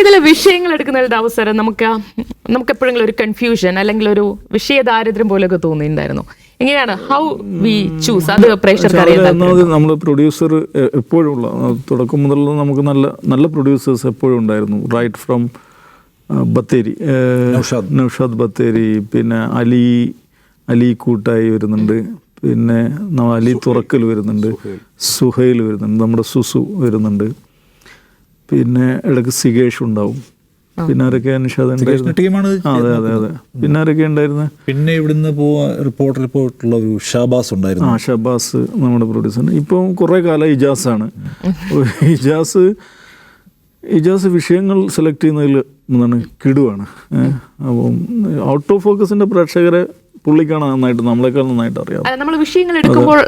ഇതിലെ വിഷയങ്ങൾ എടുക്കുന്നതിന്റെ അവസരം നമുക്ക് എപ്പോഴെങ്കിലും ഒരു കൺഫ്യൂഷൻ അല്ലെങ്കിൽ ഒരു വിഷയ ദാരിദ്ര്യം പോലെയൊക്കെ തോന്നിയിട്ടുണ്ടായിരുന്നു. എങ്ങനെയാണ് ഹൗ വി ചൂസ്? അത് പ്രേക്ഷകർക്ക് അറിയാൻ. നമ്മൾ പ്രൊഡ്യൂസർ എപ്പോഴും ഉള്ള തുടക്കം മുതലുള്ള നമുക്ക് നല്ല പ്രൊഡ്യൂസേഴ്സ് എപ്പോഴും ഉണ്ടായിരുന്നു. റൈറ്റ് ഫ്രം ബത്തേരി, നൗഷാദ് ബത്തേരി, പിന്നെ അലി കൂട്ടായി വരുന്നുണ്ട്, പിന്നെ അലി തുറക്കൽ വരുന്നുണ്ട്, സുഹൈൽ വരുന്നുണ്ട്, നമ്മുടെ സുസു വരുന്നുണ്ട്, പിന്നെ ഇടയ്ക്ക് സികേഷ് ഉണ്ടാവും. പിന്നെ ആരൊക്കെ ടീമാണ്. അതെ അതെ അതെ. പിന്നെ ആരൊക്കെ ഉണ്ടായിരുന്നു? പിന്നെ ഇവിടുന്ന് റിപ്പോർട്ടർ പോയിട്ടുള്ള ഒരു ഷാബാസ് ഉണ്ടായിരുന്നു. ഷാബാസ് നമ്മുടെ പ്രൊഡ്യൂസർ. ഇപ്പം കുറേ കാലം ഇജാസാണ്. ഇജാസ് വിഷയങ്ങൾ സെലക്ട് ചെയ്യുന്നതിൽ എന്താണ് കിടുവാണ്. അപ്പം ഔട്ട് ഓഫ് ഫോക്കസിന്റെ പ്രേക്ഷകരെ പുള്ളിക്കാണ് നന്നായിട്ട്, നമ്മളെക്കാൾ നന്നായിട്ട് അറിയാം. നമ്മൾ വിഷയങ്ങൾ എടുക്കുമ്പോൾ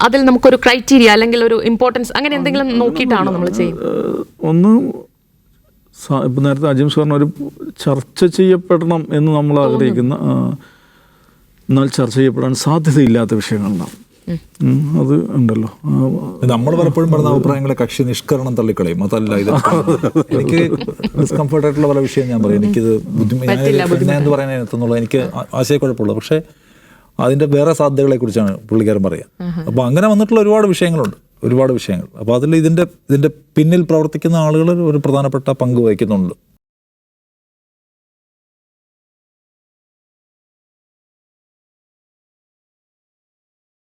അതിൽ നമുക്കൊരു ക്രൈറ്റീരിയ അല്ലെങ്കിൽ ഒരു ഇമ്പോർട്ടൻസ് അങ്ങനെ എന്തെങ്കിലും നോക്കിയിട്ടാണോ നമ്മൾ ചെയ്യുന്നത്? ഒന്ന് ഇപ്പം നേരത്തെ അജിംസ് പറഞ്ഞ ഒരു ചർച്ച ചെയ്യപ്പെടണം എന്ന് നമ്മൾ ആഗ്രഹിക്കുന്ന, എന്നാൽ ചർച്ച ചെയ്യപ്പെടാൻ സാധ്യതയില്ലാത്ത വിഷയങ്ങളുണ്ടാവും. അത് ഉണ്ടല്ലോ. നമ്മൾ പലപ്പോഴും പറഞ്ഞ അഭിപ്രായങ്ങളെ കക്ഷി നിഷ്കരണം തള്ളിക്കളയും. അതല്ല, ഇത് എനിക്ക് ഡിസ്കംഫർട്ട് ആയിട്ടുള്ള പല വിഷയം ഞാൻ പറയും. എനിക്കിത് ഞാൻ എന്ത് പറയാനെത്തുന്നുള്ള എനിക്ക് ആശയക്കുഴപ്പമുള്ളൂ. പക്ഷേ അതിൻ്റെ വേറെ സാധ്യതകളെ കുറിച്ചാണ് പുള്ളിക്കാരൻ പറയുക. അപ്പോൾ അങ്ങനെ വന്നിട്ടുള്ള ഒരുപാട് വിഷയങ്ങളുണ്ട്. അപ്പോൾ അതിൽ ഇതിൻ്റെ പിന്നിൽ പ്രവർത്തിക്കുന്ന ആളുകൾ ഒരു പ്രധാനപ്പെട്ട പങ്ക് വഹിക്കുന്നുണ്ട്.